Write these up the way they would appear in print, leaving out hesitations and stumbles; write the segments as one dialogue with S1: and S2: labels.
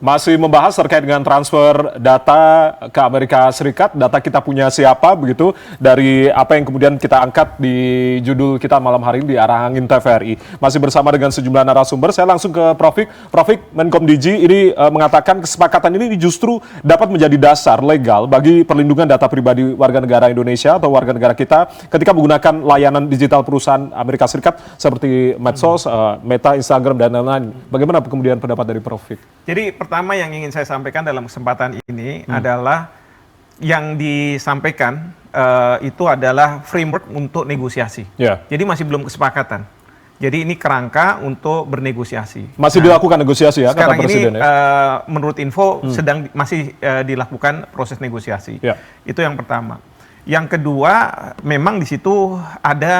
S1: Masih membahas terkait dengan transfer data ke Amerika Serikat, data kita punya siapa begitu, dari apa yang kemudian kita angkat di judul kita malam hari ini di Arah Angin TVRI. Masih bersama dengan sejumlah narasumber, saya langsung ke Prof. Prof. Menkom Digi ini mengatakan kesepakatan ini justru dapat menjadi dasar legal bagi perlindungan data pribadi warga negara Indonesia atau warga negara kita ketika menggunakan layanan digital perusahaan Amerika Serikat seperti medsos, Meta, Instagram, dan lain-lain. Bagaimana kemudian pendapat dari Prof.
S2: Jadi pertama yang ingin saya sampaikan dalam kesempatan ini adalah yang disampaikan itu adalah framework untuk negosiasi. Jadi masih belum kesepakatan. Jadi ini kerangka untuk bernegosiasi.
S1: Masih dilakukan negosiasi ya,
S2: sekarang
S1: kata Presiden
S2: ini, menurut info masih dilakukan proses negosiasi. Itu yang pertama. Yang kedua, memang di situ ada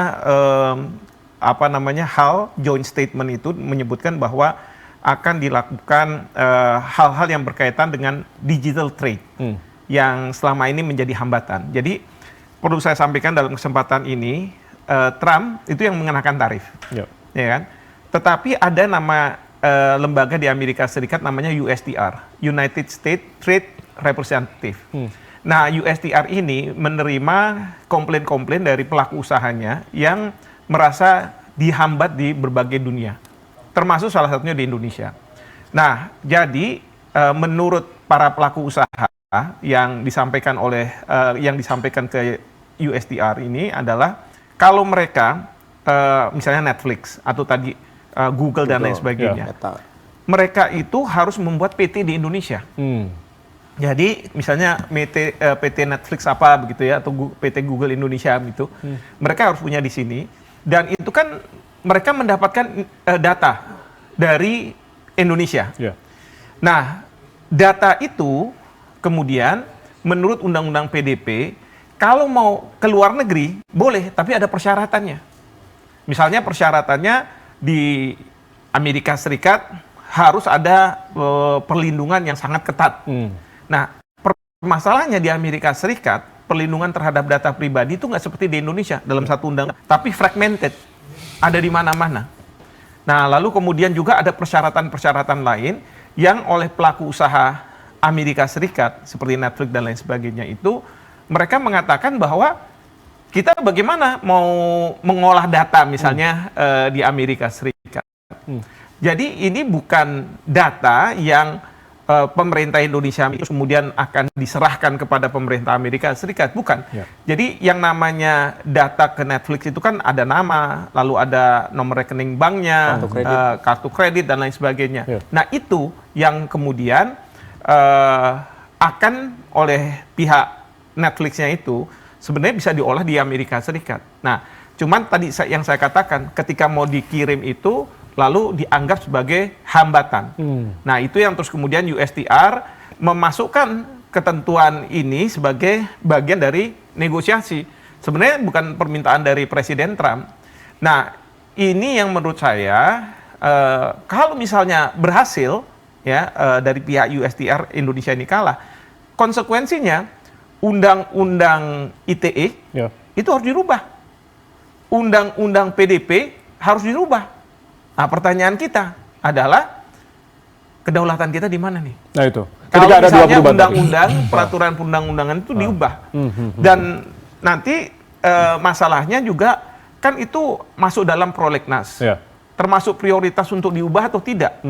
S2: hal joint statement itu menyebutkan bahwa akan dilakukan hal-hal yang berkaitan dengan digital trade yang selama ini menjadi hambatan. Jadi perlu saya sampaikan dalam kesempatan ini, Trump itu yang mengenakan tarif, ya kan? Tetapi ada nama lembaga di Amerika Serikat namanya USTR, United States Trade Representative. Nah, USTR ini menerima komplain-komplain dari pelaku usahanya yang merasa dihambat di berbagai dunia, termasuk salah satunya di Indonesia. Nah, jadi menurut para pelaku usaha yang disampaikan ke USTR ini adalah kalau mereka misalnya Netflix atau tadi Google dan lain sebagainya, mereka itu harus membuat PT di Indonesia. Jadi misalnya PT Netflix apa begitu ya, atau PT Google Indonesia gitu, mereka harus punya di sini, dan itu kan mereka mendapatkan data dari Indonesia. Nah, data itu kemudian menurut Undang-Undang PDP, kalau mau ke luar negeri boleh, tapi ada persyaratannya. Misalnya persyaratannya di Amerika Serikat harus ada perlindungan yang sangat ketat. Nah, masalahnya di Amerika Serikat perlindungan terhadap data pribadi itu nggak seperti di Indonesia dalam satu undang, tapi fragmented, ada di mana-mana. Nah, lalu kemudian juga ada persyaratan-persyaratan lain yang oleh pelaku usaha Amerika Serikat seperti Netflix dan lain sebagainya itu, mereka mengatakan bahwa kita bagaimana mau mengolah data misalnya di Amerika Serikat. Jadi ini bukan data yang pemerintah Indonesia kemudian akan diserahkan kepada pemerintah Amerika Serikat, bukan. Jadi yang namanya data ke Netflix itu kan ada nama, lalu ada nomor rekening banknya, kartu kredit dan lain sebagainya. Nah, itu yang kemudian akan oleh pihak Netflixnya itu sebenarnya bisa diolah di Amerika Serikat. Nah, cuman tadi yang saya katakan, ketika mau dikirim itu lalu dianggap sebagai hambatan. Nah, itu yang terus kemudian USTR memasukkan ketentuan ini sebagai bagian dari negosiasi. Sebenarnya bukan permintaan dari Presiden Trump. Nah, ini yang menurut saya kalau misalnya berhasil ya dari pihak USTR Indonesia ini kalah, konsekuensinya Undang-Undang ITE itu harus dirubah. Undang-Undang PDP harus dirubah. Nah, pertanyaan kita adalah kedaulatan kita di mana nih? Nah, itu. Kalau misalnya undang-undang, peraturan perundang-undangan itu diubah, dan nanti masalahnya juga kan itu masuk dalam prolegnas, termasuk prioritas untuk diubah atau tidak.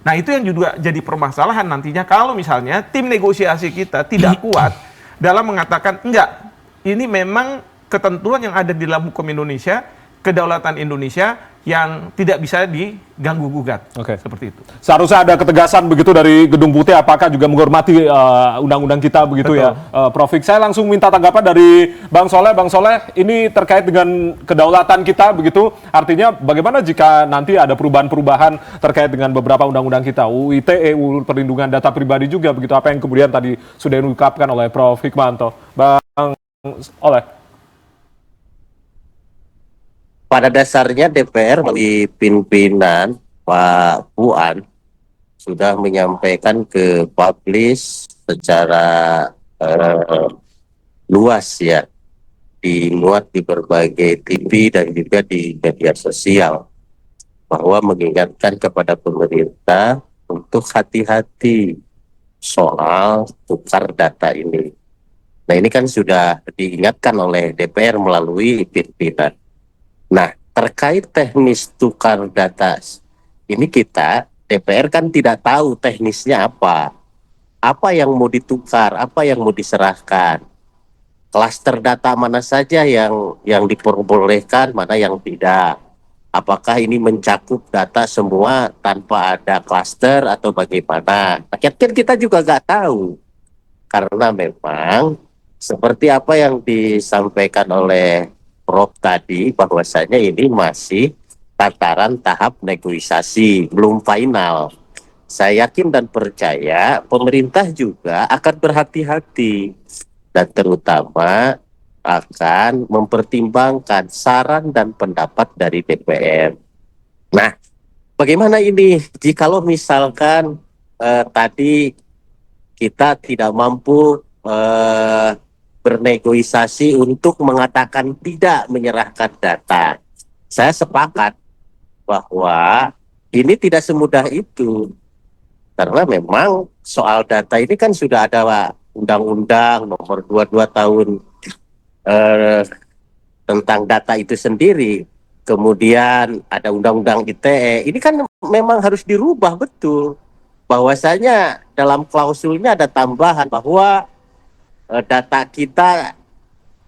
S2: Nah, itu yang juga jadi permasalahan nantinya kalau misalnya tim negosiasi kita tidak kuat dalam mengatakan enggak, ini memang ketentuan yang ada di dalam hukum Indonesia, kedaulatan Indonesia yang tidak bisa diganggu gugat. Seperti itu. Seharusnya ada ketegasan begitu dari Gedung Putih, apakah juga menghormati undang-undang kita begitu. Betul. Ya, Prof. Saya langsung minta tanggapan dari Bang Soleh. Bang Soleh, ini terkait dengan kedaulatan kita begitu, artinya bagaimana jika nanti ada perubahan-perubahan terkait dengan beberapa undang-undang kita, UU ITE, UU Perlindungan Data Pribadi juga begitu, apa yang kemudian tadi sudah diungkapkan oleh Prof. Hikmanto. Bang Oleh.
S3: Pada dasarnya DPR di pimpinan Pak Puan sudah menyampaikan ke publish secara luas ya, dimuat di berbagai TV dan juga di media sosial, bahwa mengingatkan kepada pemerintah untuk hati-hati soal tukar data ini. Nah, ini kan sudah diingatkan oleh DPR melalui pimpinan. Nah, terkait teknis tukar data ini, kita DPR kan tidak tahu teknisnya apa yang mau ditukar, apa yang mau diserahkan, klaster data mana saja yang diperbolehkan, mana yang tidak. Apakah ini mencakup data semua tanpa ada klaster atau bagaimana? Rakyat kita juga nggak tahu, karena memang seperti apa yang disampaikan oleh Prof tadi, bahwasanya ini masih tataran tahap negosiasi, belum final. Saya yakin dan percaya pemerintah juga akan berhati-hati dan terutama akan mempertimbangkan saran dan pendapat dari DPR. Nah, bagaimana ini jikalau misalkan tadi kita tidak mampu bernegosiasi untuk mengatakan tidak menyerahkan data? Saya sepakat bahwa ini tidak semudah itu, karena memang soal data ini kan sudah ada Undang-Undang nomor 22 tahun tentang data itu sendiri. Kemudian ada Undang-Undang ITE. Ini kan memang harus dirubah betul. Bahwasanya dalam klausulnya ada tambahan bahwa data kita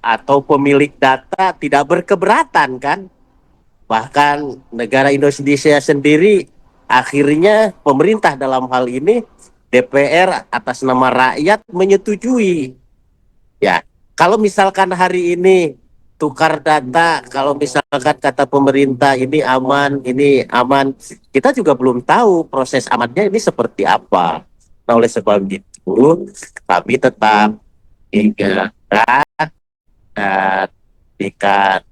S3: atau pemilik data tidak berkeberatan kan. Bahkan negara Indonesia sendiri akhirnya pemerintah dalam hal ini DPR atas nama rakyat menyetujui. Ya, kalau misalkan hari ini tukar data, kalau misalkan kata pemerintah ini aman, kita juga belum tahu proses amannya ini seperti apa. Nah, oleh sebab itu kami tetap ingatkan dan berikan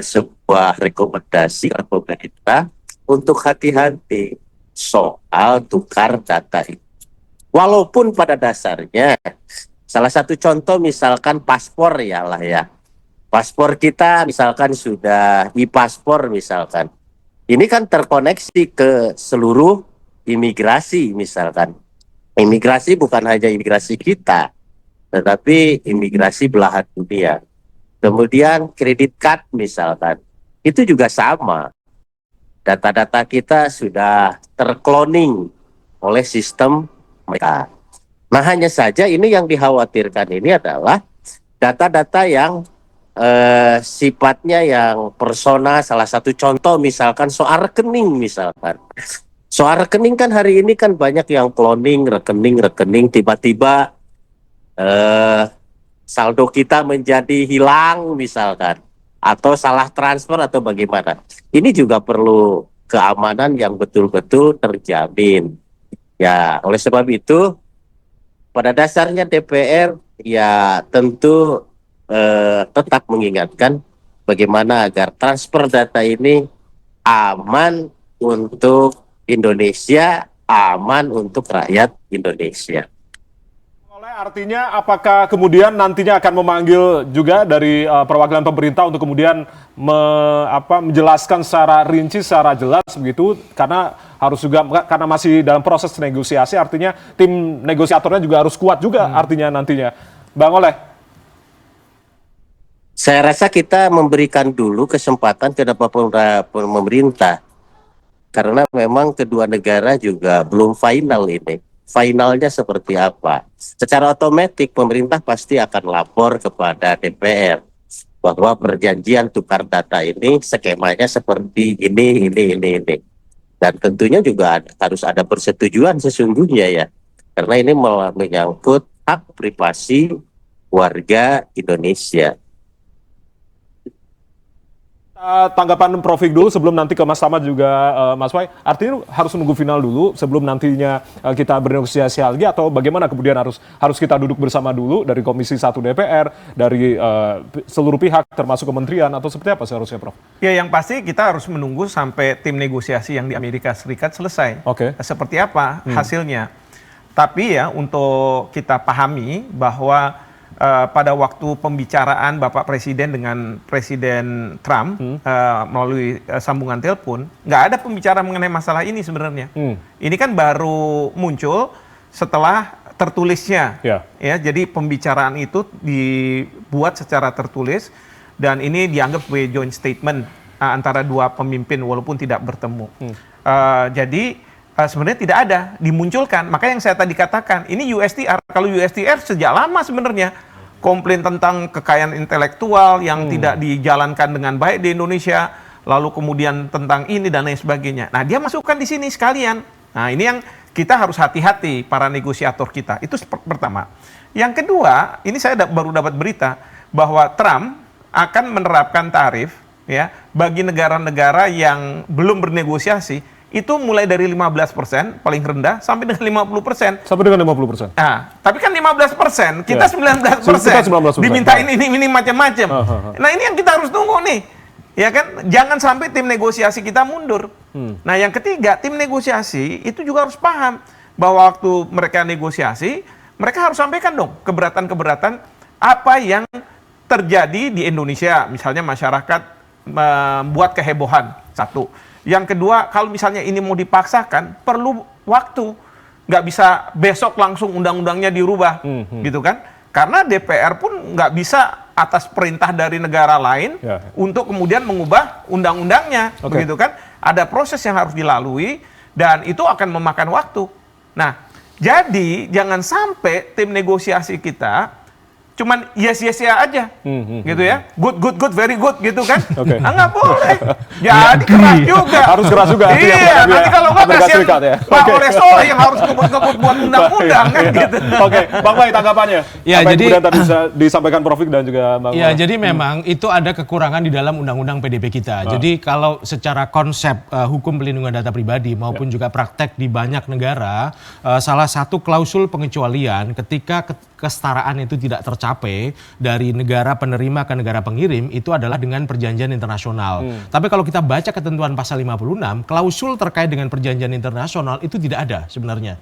S3: sebuah rekomendasi kepada pemerintah untuk hati-hati soal tukar data ini. Walaupun pada dasarnya salah satu contoh misalkan paspor ya. Paspor kita misalkan sudah e-paspor misalkan. Ini kan terkoneksi ke seluruh imigrasi misalkan. Imigrasi bukan hanya imigrasi kita, tetapi imigrasi belahan dunia. Kemudian kredit card misalkan, itu juga sama. Data-data kita sudah terkloning oleh sistem mereka. Nah, hanya saja ini yang dikhawatirkan ini adalah data-data yang sifatnya yang personal. Salah satu contoh misalkan soal rekening misalkan. Soal rekening kan hari ini kan banyak yang cloning rekening tiba-tiba saldo kita menjadi hilang misalkan, atau salah transfer atau bagaimana. Ini juga perlu keamanan yang betul-betul terjamin. Ya, oleh sebab itu pada dasarnya DPR ya tentu tetap mengingatkan bagaimana agar transfer data ini aman untuk Indonesia, aman untuk rakyat Indonesia.
S1: Artinya apakah kemudian nantinya akan memanggil juga dari perwakilan pemerintah untuk kemudian menjelaskan secara rinci, secara jelas begitu, karena harus juga karena masih dalam proses negosiasi, artinya tim negosiatornya juga harus kuat juga artinya nantinya. Bang Oleh.
S3: Saya rasa kita memberikan dulu kesempatan kepada pemerintah, karena memang kedua negara juga belum final ini. Finalnya seperti apa? Secara otomatis pemerintah pasti akan lapor kepada DPR bahwa perjanjian tukar data ini skemanya seperti ini. Dan tentunya juga harus ada persetujuan sesungguhnya ya. Karena ini menyangkut hak privasi warga Indonesia.
S1: Tanggapan Prof dulu sebelum nanti ke Mas Tama juga Mas Wai. Artinya harus menunggu final dulu sebelum nantinya kita bernegosiasi lagi, atau bagaimana kemudian harus kita duduk bersama dulu dari Komisi 1 DPR, dari seluruh pihak termasuk kementerian, atau seperti apa seharusnya Prof?
S2: Ya, yang pasti kita harus menunggu sampai tim negosiasi yang di Amerika Serikat selesai.
S1: Oke.
S2: Seperti apa hasilnya. Tapi ya untuk kita pahami bahwa pada waktu pembicaraan Bapak Presiden dengan Presiden Trump melalui sambungan telepon, nggak ada pembicaraan mengenai masalah ini sebenarnya. Ini kan baru muncul setelah tertulisnya, ya. Jadi pembicaraan itu dibuat secara tertulis dan ini dianggap sebagai joint statement antara dua pemimpin walaupun tidak bertemu. Jadi sebenarnya tidak ada dimunculkan. Makanya yang saya tadi katakan, ini USTR. Kalau USTR sejak lama sebenarnya komplain tentang kekayaan intelektual yang tidak dijalankan dengan baik di Indonesia, lalu kemudian tentang ini dan lain sebagainya. Nah, dia masukkan di sini sekalian. Nah, ini yang kita harus hati-hati para negosiator kita. Itu pertama. Yang kedua, ini saya baru dapat berita bahwa Trump akan menerapkan tarif ya bagi negara-negara yang belum bernegosiasi. Itu mulai dari 15% paling rendah sampai dengan 50%.
S1: Sampai dengan 50%.
S2: Nah, tapi kan 15%, kita 19%. Dimintain ini macam-macam. Nah, ini yang kita harus tunggu nih. Ya kan? Jangan sampai tim negosiasi kita mundur. Nah, yang ketiga, tim negosiasi itu juga harus paham bahwa waktu mereka negosiasi, mereka harus sampaikan dong keberatan-keberatan apa yang terjadi di Indonesia. Misalnya masyarakat membuat kehebohan, satu. Yang kedua, kalau misalnya ini mau dipaksakan, perlu waktu. Nggak bisa besok langsung undang-undangnya dirubah, gitu kan? Karena DPR pun nggak bisa atas perintah dari negara lain untuk kemudian mengubah undang-undangnya, begitu kan? Ada proses yang harus dilalui dan itu akan memakan waktu. Nah, jadi jangan sampai tim negosiasi kita cuman yes ya aja, gitu ya, good, very good, gitu kan? Nggak boleh. Jadi keras juga.
S1: Harus keras juga.
S2: Iya, nanti kalau nggak kasihan Pak Oleh yang harus ngebut-ngebut buat undang-undang kan gitu.
S1: Bang Bay, tanggapannya?
S4: Ya,
S1: apa
S4: jadi
S1: yang tadi disampaikan Prof. dan juga Bang.
S4: Ya, jadi memang itu ada kekurangan di dalam undang-undang PDP kita. Jadi kalau secara konsep hukum pelindungan data pribadi maupun juga praktek di banyak negara, salah satu klausul pengecualian ketika kesetaraan itu tidak tercapai dari negara penerima ke negara pengirim itu adalah dengan perjanjian internasional. Tapi kalau kita baca ketentuan pasal 56, klausul terkait dengan perjanjian internasional itu tidak ada sebenarnya.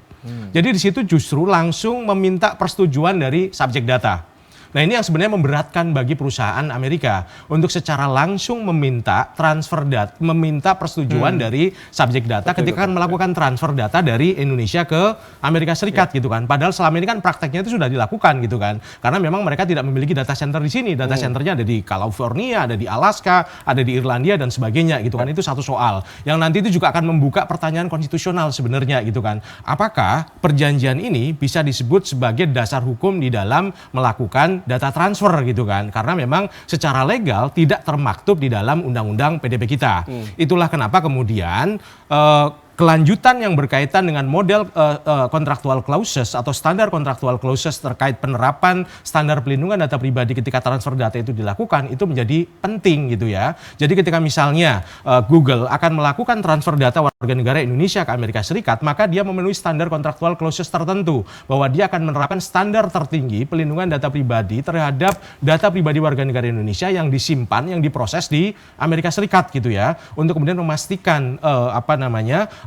S4: Jadi di situ justru langsung meminta persetujuan dari subjek data. Nah, ini yang sebenarnya memberatkan bagi perusahaan Amerika untuk secara langsung meminta transfer data, meminta persetujuan dari subjek data ketika akan melakukan transfer data dari Indonesia ke Amerika Serikat gitu kan. Padahal selama ini kan prakteknya itu sudah dilakukan gitu kan. Karena memang mereka tidak memiliki data center di sini. Data centernya ada di California, ada di Alaska, ada di Irlandia dan sebagainya gitu kan. Itu satu soal. Yang nanti itu juga akan membuka pertanyaan konstitusional sebenarnya gitu kan. Apakah perjanjian ini bisa disebut sebagai dasar hukum di dalam melakukan data transfer gitu kan, karena memang secara legal tidak termaktub di dalam undang-undang PDP kita. Itulah kenapa kemudian kelanjutan yang berkaitan dengan model contractual clauses atau standar contractual clauses terkait penerapan standar pelindungan data pribadi ketika transfer data itu dilakukan itu menjadi penting gitu ya. Jadi ketika misalnya Google akan melakukan transfer data warga negara Indonesia ke Amerika Serikat, maka dia memenuhi standar contractual clauses tertentu bahwa dia akan menerapkan standar tertinggi pelindungan data pribadi terhadap data pribadi warga negara Indonesia yang disimpan, yang diproses di Amerika Serikat gitu ya, untuk kemudian memastikan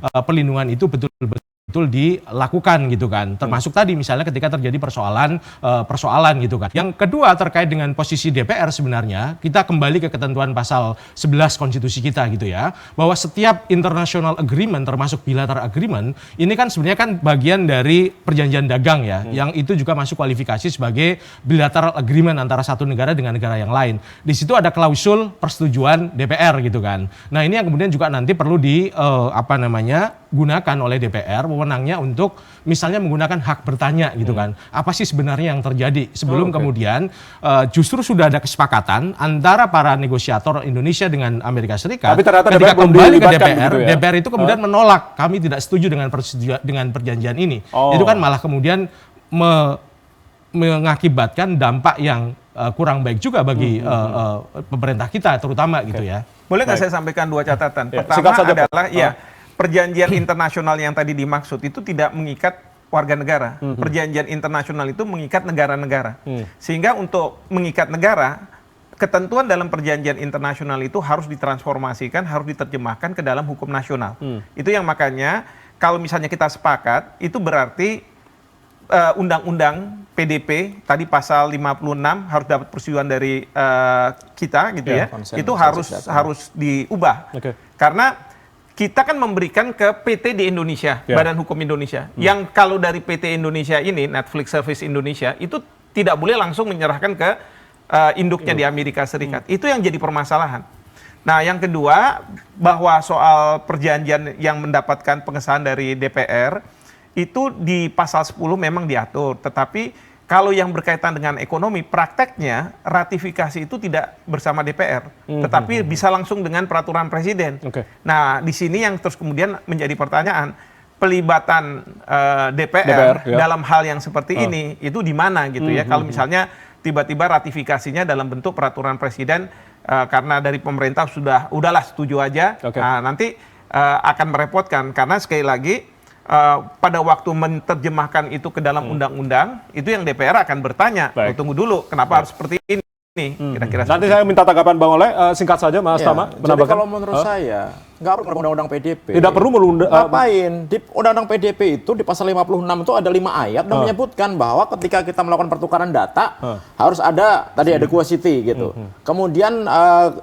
S4: perlindungan itu betul-betul dilakukan gitu kan. Termasuk tadi misalnya ketika terjadi persoalan gitu kan. Yang kedua terkait dengan posisi DPR sebenarnya, kita kembali ke ketentuan pasal 11 konstitusi kita gitu ya, bahwa setiap international agreement termasuk bilateral agreement ini kan sebenarnya kan bagian dari perjanjian dagang ya, yang itu juga masuk kualifikasi sebagai bilateral agreement antara satu negara dengan negara yang lain. Di situ ada klausul persetujuan DPR gitu kan. Nah, ini yang kemudian juga nanti perlu gunakan oleh DPR wewenangnya untuk misalnya menggunakan hak bertanya gitu kan. Apa sih sebenarnya yang terjadi sebelum kemudian justru sudah ada kesepakatan antara para negosiator Indonesia dengan Amerika Serikat.
S1: Tapi ternyata
S4: ketika kembali ke DPR,
S1: gitu ya?
S4: DPR itu kemudian menolak, kami tidak setuju dengan perjanjian ini. Itu kan malah kemudian mengakibatkan dampak yang kurang baik juga bagi pemerintah kita terutama gitu ya.
S2: Boleh nggak saya sampaikan dua catatan? Pertama adalah perjanjian internasional yang tadi dimaksud itu tidak mengikat warga negara. Perjanjian internasional itu mengikat negara-negara. Sehingga untuk mengikat negara, ketentuan dalam perjanjian internasional itu harus ditransformasikan, harus diterjemahkan ke dalam hukum nasional. Itu yang makanya kalau misalnya kita sepakat, itu berarti undang-undang PDP tadi pasal 56 harus dapat persetujuan dari kita gitu ya. Itu harus diubah. Karena kita kan memberikan ke PT di Indonesia, Badan Hukum Indonesia. Yang kalau dari PT Indonesia ini, Netflix Service Indonesia, itu tidak boleh langsung menyerahkan ke induknya di Amerika Serikat. Itu yang jadi permasalahan. Nah, yang kedua, bahwa soal perjanjian yang mendapatkan pengesahan dari DPR, itu di pasal 10 memang diatur. Tetapi kalau yang berkaitan dengan ekonomi, prakteknya ratifikasi itu tidak bersama DPR. Tetapi bisa langsung dengan peraturan presiden. Nah, di sini yang terus kemudian menjadi pertanyaan, pelibatan DPR dalam hal yang seperti ini, itu di mana gitu ya. Kalau misalnya tiba-tiba ratifikasinya dalam bentuk peraturan presiden, karena dari pemerintah udahlah setuju aja, nah, nanti akan merepotkan karena sekali lagi pada waktu menerjemahkan itu ke dalam undang-undang itu yang DPR akan bertanya, tunggu dulu kenapa harus seperti ini, kira-kira.
S1: Nanti saya minta tanggapan Bang Oleh, singkat saja Mas Tama.
S5: Jadi kalau menurut saya nggak perlu undang-undang PDP.
S1: Tidak perlu
S5: ngapain? Di undang-undang PDP itu di pasal 56 itu ada 5 ayat yang menyebutkan bahwa ketika kita melakukan pertukaran data harus ada tadi adequacy gitu. Kemudian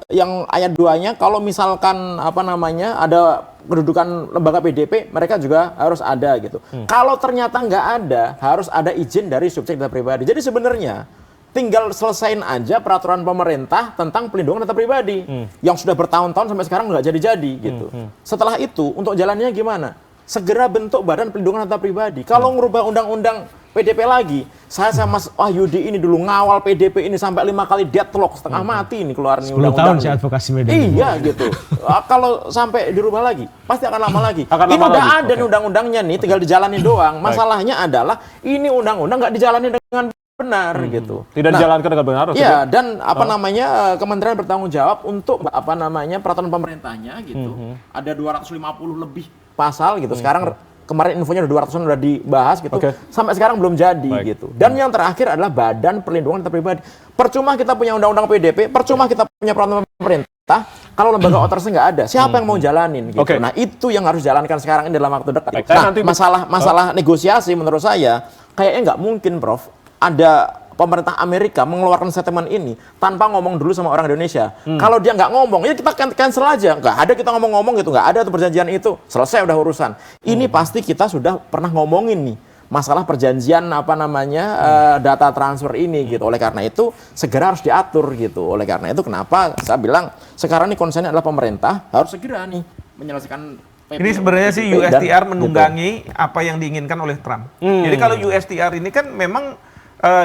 S5: yang ayat 2-nya kalau misalkan ada kedudukan lembaga PDP, mereka juga harus ada gitu. Kalau ternyata nggak ada, harus ada izin dari subjek data pribadi. Jadi sebenarnya tinggal selesain aja peraturan pemerintah tentang pelindungan data pribadi yang sudah bertahun-tahun sampai sekarang nggak jadi-jadi gitu. Setelah itu untuk jalannya gimana? Segera bentuk Badan Pelindungan Data Pribadi. Kalau ngerubah undang-undang PDP lagi, saya sama Mas Wahyudi ini dulu ngawal PDP ini sampai 5 kali deadlock, setengah mati ini keluar nih undang-undang.
S4: 10 tahun sih advokasi media.
S5: Iya gitu. Kalau sampai dirubah lagi, pasti akan lama lagi. Ini udah ada nih undang-undangnya nih, tinggal dijalanin doang. Masalahnya adalah ini undang-undang nggak dijalani dengan benar gitu.
S1: Tidak dijalankan dengan benar.
S5: Iya, dan kementerian bertanggung jawab untuk peraturan pemerintahnya gitu. Ada 250 lebih pasal gitu. Sekarang kemarin infonya udah 200-an udah dibahas gitu. Sampai sekarang belum jadi gitu. Dan yang terakhir adalah Badan Perlindungan Data Pribadi. Percuma kita punya undang-undang PDP, percuma kita punya peraturan pemerintah, kalau lembaga otorisasi nggak ada, siapa yang mau jalanin gitu. Nah, itu yang harus dijalankan sekarang ini dalam waktu dekat. Nah, masalah negosiasi menurut saya kayaknya nggak mungkin, Prof. Ada pemerintah Amerika mengeluarkan statement ini tanpa ngomong dulu sama orang Indonesia. Kalau dia nggak ngomong, ya kita cancel aja. Nggak ada kita ngomong-ngomong gitu, nggak ada tuh perjanjian itu. Selesai udah urusan. Ini pasti kita sudah pernah ngomongin nih masalah perjanjian data transfer ini gitu. Oleh karena itu segera harus diatur gitu. Oleh karena itu kenapa saya bilang sekarang nih konsennya adalah pemerintah harus segera nih menyelesaikan.
S2: Ini sebenarnya sih USTR menunggangi apa yang diinginkan oleh Trump. Jadi kalau USTR ini kan memang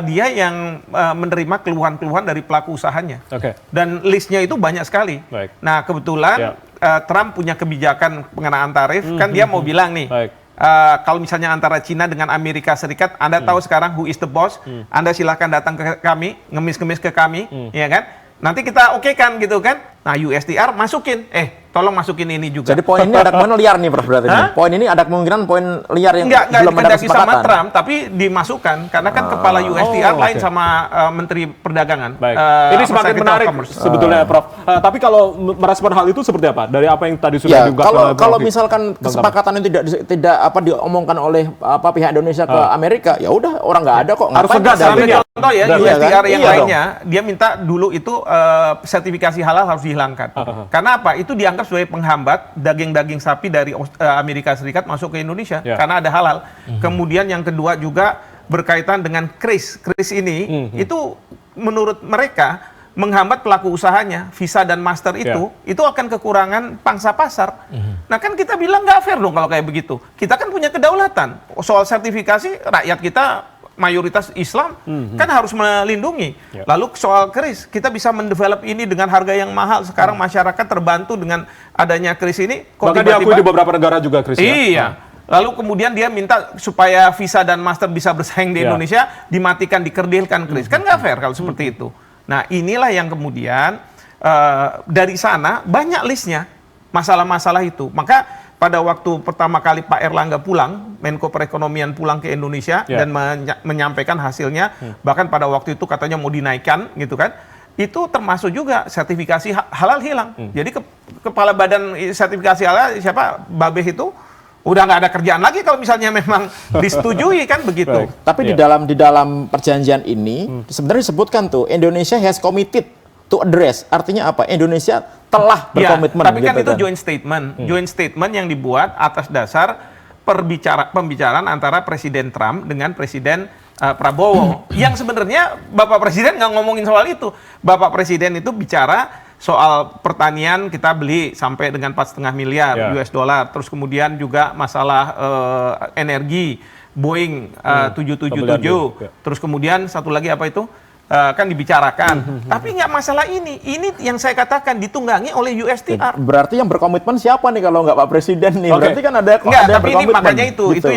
S2: dia yang menerima keluhan-keluhan dari pelaku usahanya. Dan listnya itu banyak sekali. Nah, kebetulan Trump punya kebijakan pengenaan tarif, kan dia mau bilang nih, kalau misalnya antara Cina dengan Amerika Serikat, Anda tahu sekarang who is the boss, Anda silahkan datang ke kami, ngemis-ngemis ke kami, ya kan? Nanti kita okekan gitu kan. Nah, USTR masukin, tolong masukin ini juga.
S5: Jadi poin ini ada kemungkinan liar nih, Prof, berarti. Poin ini ada kemungkinan poin liar yang belum ada kesepakatan.
S2: Sama Trump, tapi dimasukkan karena kan kepala USTR lain sama Menteri Perdagangan.
S1: Ini semakin menarik sebetulnya, Prof. Tapi kalau merespon hal itu seperti apa? Dari apa yang tadi sudah diungkapkan?
S5: Kalau misalkan kesepakatan itu tidak diomongkan oleh pihak Indonesia ke Amerika, ya udah orang nggak ada kok.
S1: Harus tegas.
S2: Contoh ya, USTR yang lainnya, dia minta dulu itu sertifikasi halal harus dihilangkan. Karena apa? Itu dianggap sebagai penghambat daging-daging sapi dari Amerika Serikat masuk ke Indonesia karena ada halal. Kemudian yang kedua juga berkaitan dengan kris. Kris ini itu menurut mereka menghambat pelaku usahanya, visa dan master itu akan kekurangan pangsa pasar. Nah, kan kita bilang nggak fair dong kalau kayak begitu. Kita kan punya kedaulatan. Soal sertifikasi rakyat kita mayoritas Islam kan harus melindungi. Lalu soal kris, kita bisa mendevelop ini dengan harga yang mahal. Sekarang masyarakat terbantu dengan adanya kris ini.
S1: Bahkan diakui di beberapa negara juga kris.
S2: Iya. Lalu kemudian dia minta supaya visa dan master bisa bersaing di Indonesia, dimatikan, dikerdilkan kris. Kan nggak fair kalau seperti itu. Nah, inilah yang kemudian dari sana banyak listnya masalah-masalah itu. Maka pada waktu pertama kali Pak Erlangga pulang, Menko Perekonomian pulang ke Indonesia dan menyampaikan hasilnya, bahkan pada waktu itu katanya mau dinaikkan gitu kan, itu termasuk juga sertifikasi halal hilang. Jadi kepala badan sertifikasi halal siapa? Babeh itu udah nggak ada kerjaan lagi kalau misalnya memang disetujui kan begitu.
S1: Baik.
S5: Tapi di dalam perjanjian ini sebenarnya disebutkan tuh Indonesia has committed to address. Artinya apa? Indonesia telah
S2: Ya,
S5: berkomitmen.
S2: tapi kan
S5: gitu
S2: itu joint statement. Joint statement yang dibuat atas dasar pembicaraan antara Presiden Trump dengan Presiden Prabowo. Yang sebenarnya Bapak Presiden nggak ngomongin soal itu. Bapak Presiden itu bicara soal pertanian, kita beli sampai dengan 4,5 miliar US dollar. Terus kemudian juga masalah energi, Boeing 777. Terus kemudian satu lagi apa itu? Kan dibicarakan. Tapi nggak masalah ini. Ini yang saya katakan ditunggangi oleh USTR.
S5: Berarti yang berkomitmen siapa nih kalau nggak Pak Presiden nih?
S1: Oke.
S5: Berarti kan ada
S2: Enggak,
S5: ada yang
S2: tapi ini
S5: berkomitmen.
S2: makanya itu
S5: Gitu.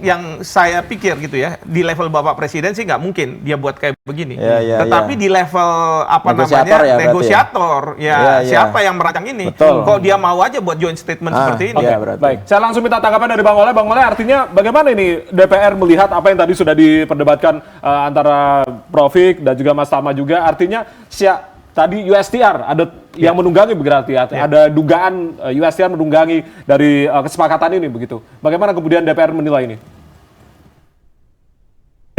S2: yang saya pikir gitu ya. Di level Bapak Presiden sih nggak mungkin dia buat kayak begini. Tetapi di level apa
S5: Negosiator
S2: namanya
S5: ya, berarti ya?
S2: negosiator ya,
S5: Ya.
S2: siapa yang merancang ini?
S5: Betul.
S2: Kok dia mau aja buat joint statement seperti ini?
S5: Iya, berarti.
S1: Baik, saya langsung minta tanggapan dari Bang Oleh. Bang Oleh, artinya bagaimana ini DPR melihat apa yang tadi sudah diperdebatkan antara Profik dan juga Mas Tama juga. Artinya tadi USTR ada yang menunggangi berarti ada dugaan USTR menunggangi dari kesepakatan ini begitu. Bagaimana kemudian DPR menilai ini?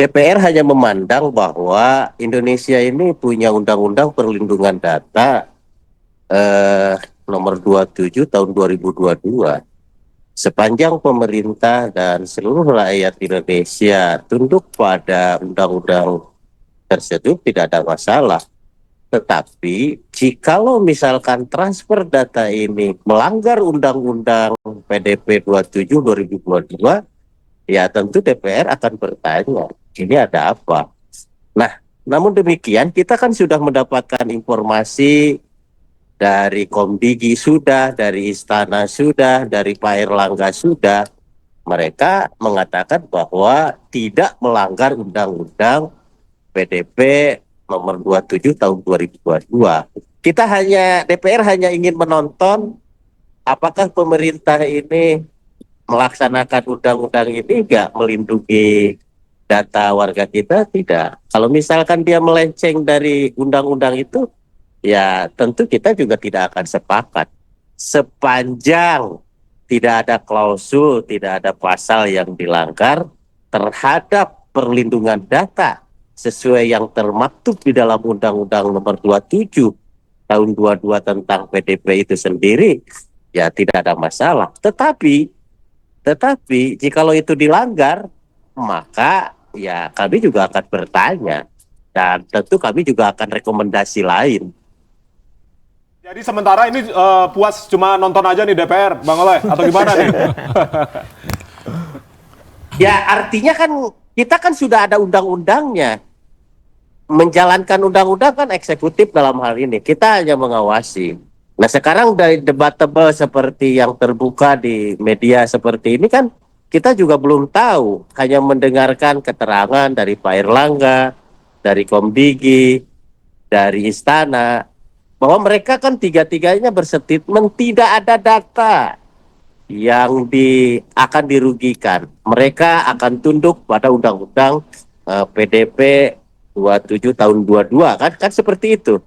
S3: DPR hanya memandang bahwa Indonesia ini punya undang-undang perlindungan data nomor 27 tahun 2022. Sepanjang pemerintah dan seluruh rakyat Indonesia tunduk pada undang-undang tersebut tidak ada masalah. Tetapi jikalau misalkan transfer data ini melanggar Undang-Undang PDP 27 2022, ya tentu DPR akan bertanya, ini ada apa? Nah, namun demikian kita kan sudah mendapatkan informasi dari Komdigi sudah, dari Istana sudah, dari Pak Erlangga sudah. Mereka mengatakan bahwa tidak melanggar Undang-Undang PDP nomor 27 tahun 2022. DPR hanya ingin menonton apakah pemerintah ini melaksanakan undang-undang ini nggak melindungi data warga kita, tidak. Kalau misalkan dia melenceng dari undang-undang itu, ya tentu kita juga tidak akan sepakat. Sepanjang tidak ada klausul, tidak ada pasal yang dilanggar terhadap perlindungan data sesuai yang termaktub di dalam Undang-Undang nomor 27 tahun 22 tentang PDP itu sendiri, ya tidak ada masalah. Tetapi jikalau itu dilanggar, maka ya kami juga akan bertanya dan tentu kami juga akan rekomendasi lain.
S1: Jadi sementara ini puas cuma nonton aja nih DPR, Bang Oleh, atau gimana nih?
S3: Ya artinya kan kita kan sudah ada undang-undangnya. Menjalankan undang-undang kan eksekutif dalam hal ini. Kita hanya mengawasi. Nah sekarang dari debatable seperti yang terbuka di media seperti ini kan kita juga belum tahu. Hanya mendengarkan keterangan dari Pak Erlangga, dari Komdigi, dari Istana. Bahwa mereka kan tiga-tiganya berstatement tidak ada data yang akan dirugikan. Mereka akan tunduk pada undang-undang PDP 27 tahun 22 kan seperti itu.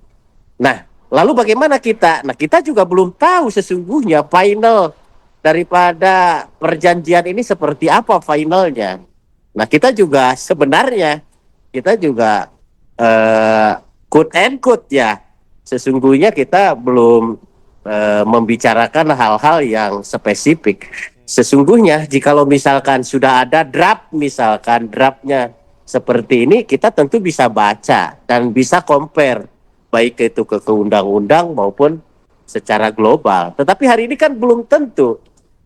S3: Nah, lalu bagaimana kita? Nah, kita juga belum tahu sesungguhnya final daripada perjanjian ini seperti apa finalnya. Nah, kita juga sebenarnya quote and quote ya. Sesungguhnya kita belum membicarakan hal-hal yang spesifik. Sesungguhnya jikalau misalkan sudah ada draftnya seperti ini, kita tentu bisa baca dan bisa compare baik itu ke undang-undang maupun secara global. Tetapi hari ini kan belum tentu.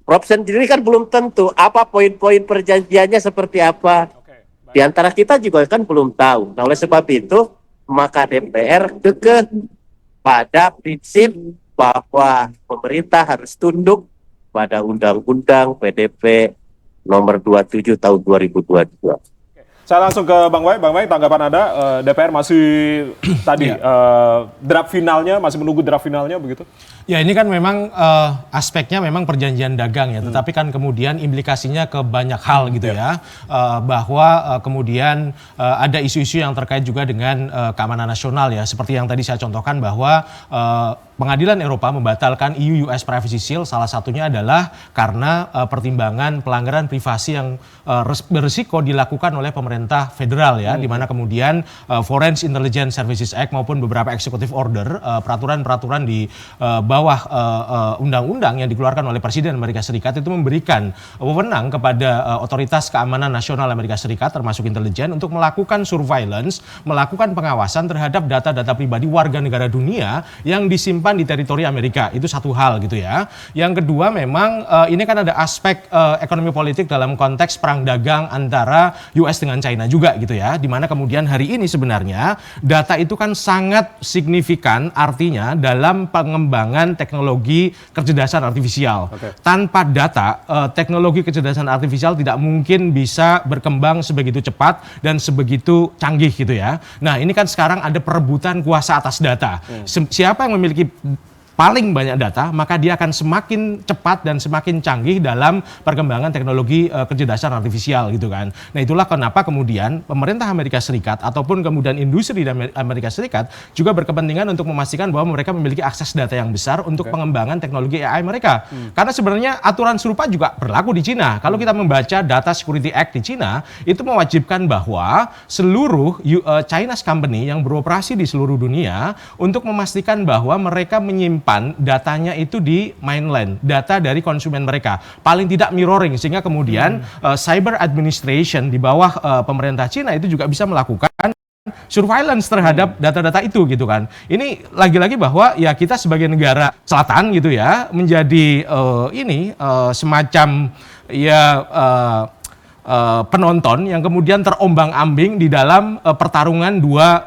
S3: Prof sendiri kan belum tentu apa poin-poin perjanjiannya seperti apa. Di antara kita juga kan belum tahu. Nah, oleh sebab itu maka DPR kekeh pada prinsip bahwa pemerintah harus tunduk pada Undang-Undang PDP nomor 27 tahun 2022.
S1: Saya langsung ke Bang Wai. Bang Wai, tanggapan Anda, DPR masih tadi draft finalnya, masih menunggu draft finalnya begitu?
S4: Ya ini kan memang aspeknya memang perjanjian dagang ya, tetapi kan kemudian implikasinya ke banyak hal gitu ya, bahwa kemudian ada isu-isu yang terkait juga dengan keamanan nasional ya, seperti yang tadi saya contohkan bahwa Pengadilan Eropa membatalkan EU-US Privacy Shield salah satunya adalah karena pertimbangan pelanggaran privasi yang berisiko dilakukan oleh pemerintah federal ya, di mana kemudian Foreign Intelligence Services Act maupun beberapa executive order, peraturan-peraturan di bawah undang-undang yang dikeluarkan oleh Presiden Amerika Serikat itu memberikan wewenang kepada otoritas keamanan nasional Amerika Serikat termasuk intelijen untuk melakukan surveillance, melakukan pengawasan terhadap data-data pribadi warga negara dunia yang disimpan di teritori Amerika. Itu satu hal gitu ya. Yang kedua memang ini kan ada aspek ekonomi politik dalam konteks perang dagang antara US dengan China juga gitu ya. Di mana kemudian hari ini sebenarnya data itu kan sangat signifikan artinya dalam pengembangan teknologi kecerdasan artifisial. Tanpa data, teknologi kecerdasan artifisial tidak mungkin bisa berkembang sebegitu cepat dan sebegitu canggih gitu ya. Nah ini kan sekarang ada perebutan kuasa atas data. Siapa yang memiliki paling banyak data, maka dia akan semakin cepat dan semakin canggih dalam perkembangan teknologi kecerdasan artifisial gitu kan. Nah itulah kenapa kemudian pemerintah Amerika Serikat ataupun kemudian industri di Amerika Serikat juga berkepentingan untuk memastikan bahwa mereka memiliki akses data yang besar untuk pengembangan teknologi AI mereka. Karena sebenarnya aturan serupa juga berlaku di Cina. Kalau kita membaca Data Security Act di Cina, itu mewajibkan bahwa seluruh Chinese company yang beroperasi di seluruh dunia untuk memastikan bahwa mereka menyimpan datanya itu di mainland, data dari konsumen mereka. Paling tidak mirroring, sehingga kemudian cyber administration di bawah pemerintah Cina itu juga bisa melakukan surveillance terhadap data-data itu gitu kan. Ini lagi-lagi bahwa ya kita sebagai negara selatan gitu ya, menjadi semacam ya penonton yang kemudian terombang-ambing di dalam pertarungan dua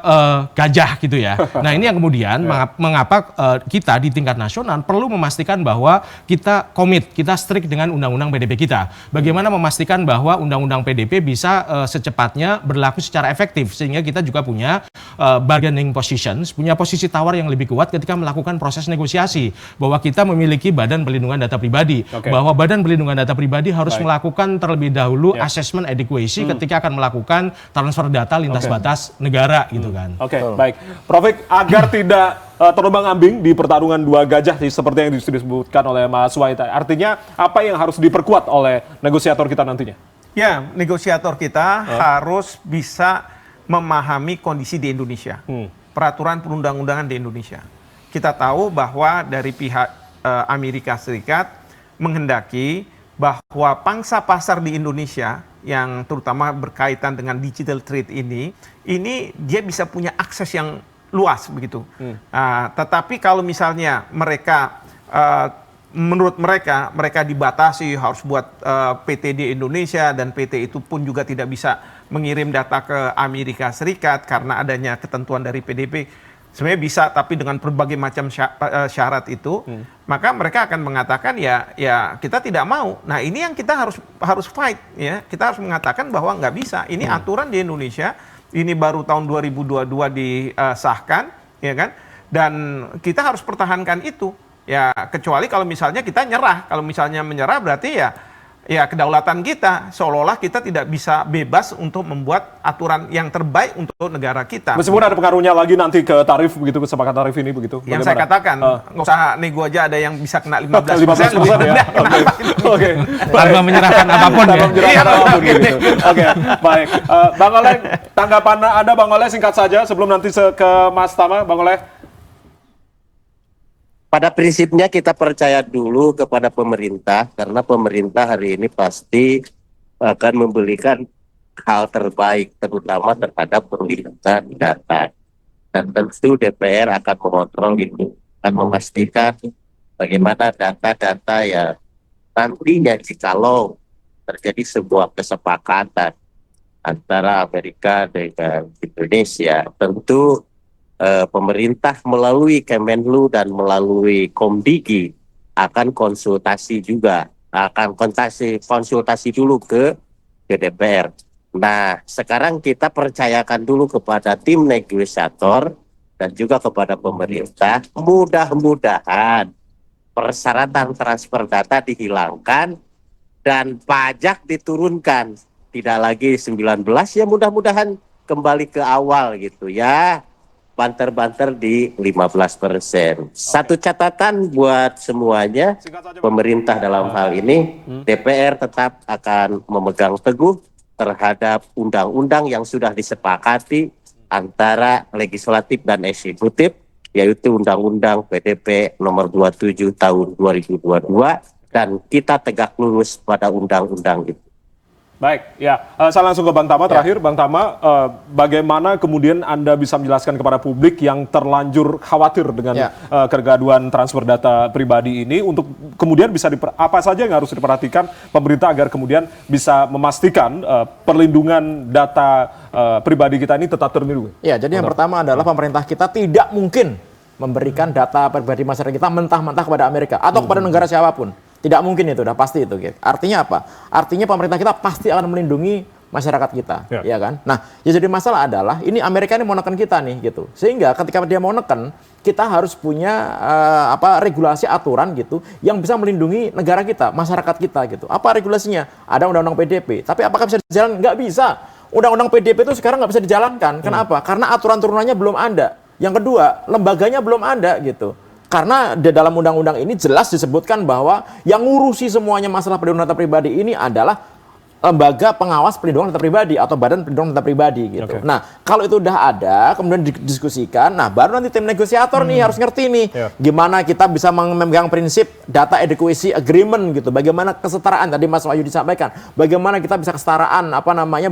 S4: gajah gitu ya. Nah ini yang kemudian mengapa kita di tingkat nasional perlu memastikan bahwa kita komit, kita strict dengan undang-undang PDP kita. Bagaimana memastikan bahwa undang-undang PDP bisa secepatnya berlaku secara efektif sehingga kita juga punya bargaining positions, punya posisi tawar yang lebih kuat ketika melakukan proses negosiasi. Bahwa kita memiliki Badan Perlindungan Data Pribadi, bahwa Badan Perlindungan Data Pribadi harus melakukan terlebih dahulu assessment adequacy ketika akan melakukan transfer data lintas batas negara gitu kan.
S1: Baik. Prof. Agar tidak terombang-ambing di pertarungan dua gajah seperti yang disebutkan oleh Mas Waita. Artinya apa yang harus diperkuat oleh negosiator kita nantinya?
S2: Ya, negosiator kita harus bisa memahami kondisi di Indonesia. Peraturan perundang-undangan di Indonesia. Kita tahu bahwa dari pihak Amerika Serikat menghendaki bahwa pangsa pasar di Indonesia yang terutama berkaitan dengan digital trade ini dia bisa punya akses yang luas begitu. Tetapi kalau misalnya mereka menurut mereka dibatasi harus buat PT di Indonesia dan PT itu pun juga tidak bisa mengirim data ke Amerika Serikat karena adanya ketentuan dari PDP. Sebenarnya bisa, tapi dengan berbagai macam syarat itu, maka mereka akan mengatakan ya kita tidak mau. Nah ini yang kita harus fight ya. Kita harus mengatakan bahwa nggak bisa. Ini aturan di Indonesia. Ini baru tahun 2022 disahkan, ya kan? Dan kita harus pertahankan itu. Ya kecuali kalau misalnya kita nyerah. Kalau misalnya menyerah berarti ya kedaulatan kita, seolah-olah kita tidak bisa bebas untuk membuat aturan yang terbaik untuk negara kita.
S1: Meskipun ada pengaruhnya lagi nanti ke tarif begitu, kesepakatan tarif ini begitu.
S2: Yang saya katakan, nggak usah nego aja ada yang bisa kena 15%.
S1: 15% ya. Oke.
S4: Tanpa menyerahkan apapun ya.
S1: Oke, baik. Bang Oleh, tanggapan Anda Bang Oleh singkat saja sebelum nanti ke Mas Tama, Bang Oleh.
S3: Pada prinsipnya kita percaya dulu kepada pemerintah karena pemerintah hari ini pasti akan memberikan hal terbaik terutama terhadap perlindungan data. Dan tentu DPR akan mengontrol itu, akan memastikan bagaimana data-data yang nantinya jikalau terjadi sebuah kesepakatan antara Amerika dengan Indonesia, tentu pemerintah melalui Kemenlu dan melalui Komdigi akan konsultasi juga, akan konsultasi dulu ke DPR. Nah, sekarang kita percayakan dulu kepada tim negosiator dan juga kepada pemerintah. Mudah-mudahan persyaratan transfer data dihilangkan dan pajak diturunkan. Tidak lagi 19, ya mudah-mudahan kembali ke awal gitu ya. Banter-banter di 15%. Satu catatan buat semuanya, pemerintah dalam hal ini, DPR tetap akan memegang teguh terhadap undang-undang yang sudah disepakati antara legislatif dan eksekutif, yaitu Undang-Undang PDP nomor 27 tahun 2022, dan kita tegak lurus pada undang-undang itu.
S1: Baik, ya. Saya langsung ke Bang Tama terakhir. Bang Tama, bagaimana kemudian Anda bisa menjelaskan kepada publik yang terlanjur khawatir dengan kegaduhan transfer data pribadi ini untuk kemudian bisa apa saja yang harus diperhatikan pemerintah agar kemudian bisa memastikan perlindungan data pribadi kita ini tetap terlindungi?
S5: Ya, jadi yang pertama adalah pemerintah kita tidak mungkin memberikan data pribadi masyarakat kita mentah-mentah kepada Amerika atau kepada negara siapapun. Tidak mungkin itu, udah pasti itu. Gitu. Artinya apa? Artinya pemerintah kita pasti akan melindungi masyarakat kita, ya kan? Nah, yang jadi masalah adalah ini Amerika ini mau neken kita nih, gitu. Sehingga ketika dia mau neken, kita harus punya regulasi aturan gitu yang bisa melindungi negara kita, masyarakat kita gitu. Apa regulasinya? Ada undang-undang PDP. Tapi apakah bisa dijalankan? Nggak bisa. Undang-undang PDP itu sekarang nggak bisa dijalankan. Kenapa? Karena aturan turunannya belum ada. Yang kedua, lembaganya belum ada gitu. Karena di dalam undang-undang ini jelas disebutkan bahwa yang ngurusi semuanya masalah perlindungan data pribadi ini adalah lembaga pengawas perlindungan data pribadi atau badan perlindungan data pribadi gitu. Nah, kalau itu udah ada, kemudian didiskusikan, nah baru nanti tim negosiator nih harus ngerti nih gimana kita bisa memegang prinsip data adequacy agreement gitu. Bagaimana kesetaraan tadi Mas Wahyu disampaikan. Bagaimana kita bisa kesetaraan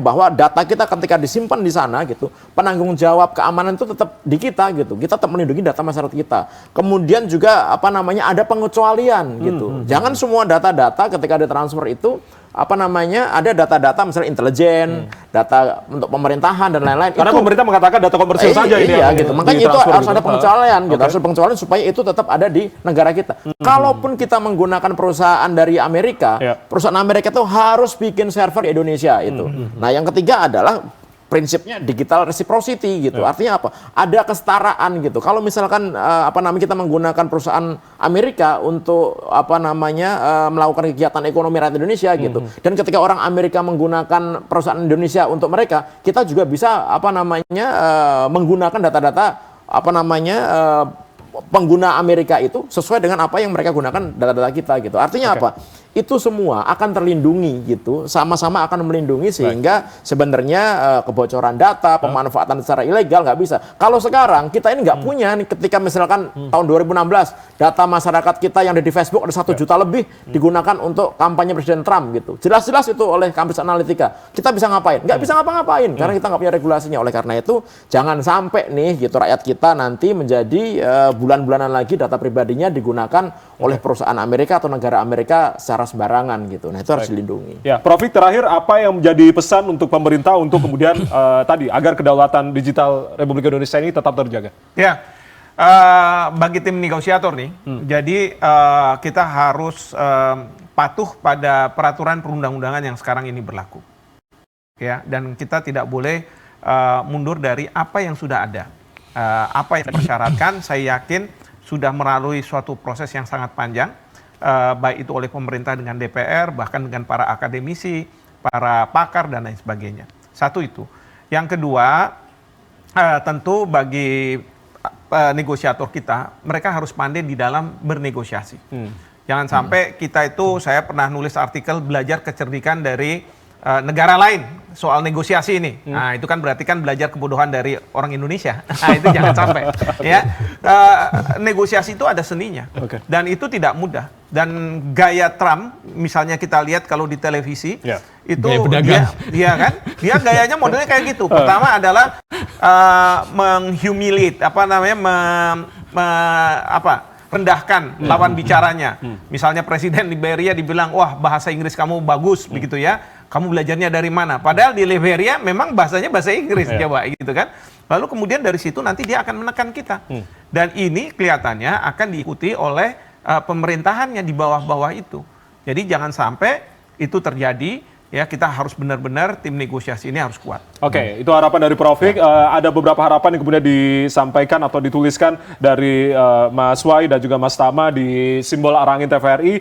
S5: bahwa data kita ketika disimpan di sana gitu, penanggung jawab keamanan itu tetap di kita gitu. Kita tetap melindungi data masyarakat kita. Kemudian juga ada pengecualian gitu. Jangan semua data-data ketika ditransfer itu ada data-data misalnya intelijen, data untuk pemerintahan dan lain-lain.
S1: Karena itu, pemerintah mengatakan data komersil saja ini.
S5: Iya gitu. Makanya itu harus ada pengecualian gitu. Harus ada pengecualian supaya itu tetap ada di negara kita. Kalaupun kita menggunakan perusahaan dari Amerika, perusahaan Amerika itu harus bikin server di Indonesia itu. Nah, yang ketiga adalah prinsipnya digital reciprocity gitu. Artinya apa? Ada kesetaraan gitu. Kalau misalkan kita menggunakan perusahaan Amerika untuk melakukan kegiatan ekonomi rakyat Indonesia gitu. Dan ketika orang Amerika menggunakan perusahaan Indonesia untuk mereka, kita juga bisa menggunakan data-data pengguna Amerika itu sesuai dengan apa yang mereka gunakan data-data kita gitu. Artinya apa? Itu semua akan terlindungi gitu, sama-sama akan melindungi sehingga sebenarnya kebocoran data, pemanfaatan secara ilegal nggak bisa. Kalau sekarang kita ini nggak punya nih, ketika misalkan tahun 2016 data masyarakat kita yang ada di Facebook ada 1 juta lebih digunakan untuk kampanye Presiden Trump gitu. Jelas-jelas itu oleh Cambridge Analytica. Kita bisa ngapain? Nggak bisa ngapa-ngapain karena kita nggak punya regulasinya. Oleh karena itu jangan sampai nih gitu rakyat kita nanti menjadi bulan-bulanan lagi data pribadinya digunakan oleh perusahaan Amerika atau negara Amerika secara sembarangan gitu. Nah, itu harus dilindungi.
S1: Ya, Prof. terakhir apa yang menjadi pesan untuk pemerintah untuk kemudian agar kedaulatan digital Republik Indonesia ini tetap terjaga?
S2: Ya, bagi tim negosiator nih, jadi kita harus patuh pada peraturan perundang-undangan yang sekarang ini berlaku. Ya, dan kita tidak boleh mundur dari apa yang sudah ada. Apa yang dipersyaratkan, saya yakin sudah melalui suatu proses yang sangat panjang. Baik itu oleh pemerintah dengan DPR, bahkan dengan para akademisi, para pakar, dan lain sebagainya. Satu itu. Yang kedua, tentu bagi negosiator kita, mereka harus pandai di dalam bernegosiasi. Jangan sampai kita itu, saya pernah nulis artikel belajar kecerdikan dari negara lain soal negosiasi ini. Nah, itu kan berarti kan belajar kebodohan dari orang Indonesia. Nah, itu jangan sampai. Ya, negosiasi itu ada seninya. Dan itu tidak mudah. Dan gaya Trump, misalnya kita lihat kalau di televisi, itu dia gayanya modelnya kayak gitu. Pertama adalah menghumiliate, rendahkan lawan bicaranya. Misalnya Presiden Liberia dibilang, wah bahasa Inggris kamu bagus, begitu ya. Kamu belajarnya dari mana? Padahal di Liberia memang bahasanya bahasa Inggris, coba gitu kan. Lalu kemudian dari situ nanti dia akan menekan kita. Dan ini kelihatannya akan diikuti oleh pemerintahannya di bawah-bawah itu. Jadi jangan sampai itu terjadi, ya kita harus benar-benar tim negosiasi ini harus kuat.
S1: Oke, itu harapan dari Prof. Hik. Ada beberapa harapan yang kemudian disampaikan atau dituliskan dari Mas Wai dan juga Mas Tama di simbol arah angin TVRI.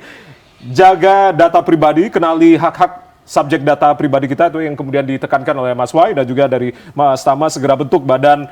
S1: Jaga data pribadi, kenali hak-hak subjek data pribadi kita, itu yang kemudian ditekankan oleh Mas Wai dan juga dari Mas Tama, segera bentuk badan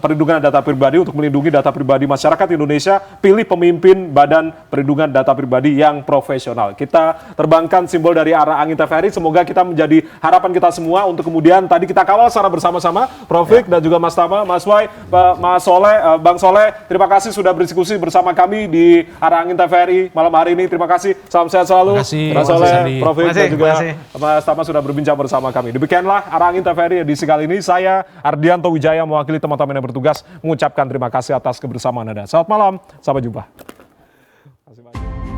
S1: perlindungan data pribadi untuk melindungi data pribadi masyarakat Indonesia. Pilih pemimpin badan perlindungan data pribadi yang profesional. Kita terbangkan simbol dari arah angin TVRI, semoga kita menjadi harapan kita semua untuk kemudian tadi kita kawal secara bersama-sama. Prof. Hik dan juga Mas Tama, Mas Wai, Mas Soleh, Bang Soleh, terima kasih sudah berdiskusi bersama kami di arah angin TVRI malam hari ini. Terima kasih, salam sehat selalu.
S4: Terima kasih,
S1: Mas
S4: Mas
S1: Soleh,
S4: Andi.
S1: Prof. Hik dan juga
S2: Terima
S1: Mas Tama sudah berbincang bersama kami. Demikianlah Arah Angin TVRI edisi kali ini. Saya Ardianto Wijaya mewakili teman-teman yang bertugas mengucapkan terima kasih atas kebersamaan Anda. Selamat malam, sampai jumpa. Terima kasih banyak.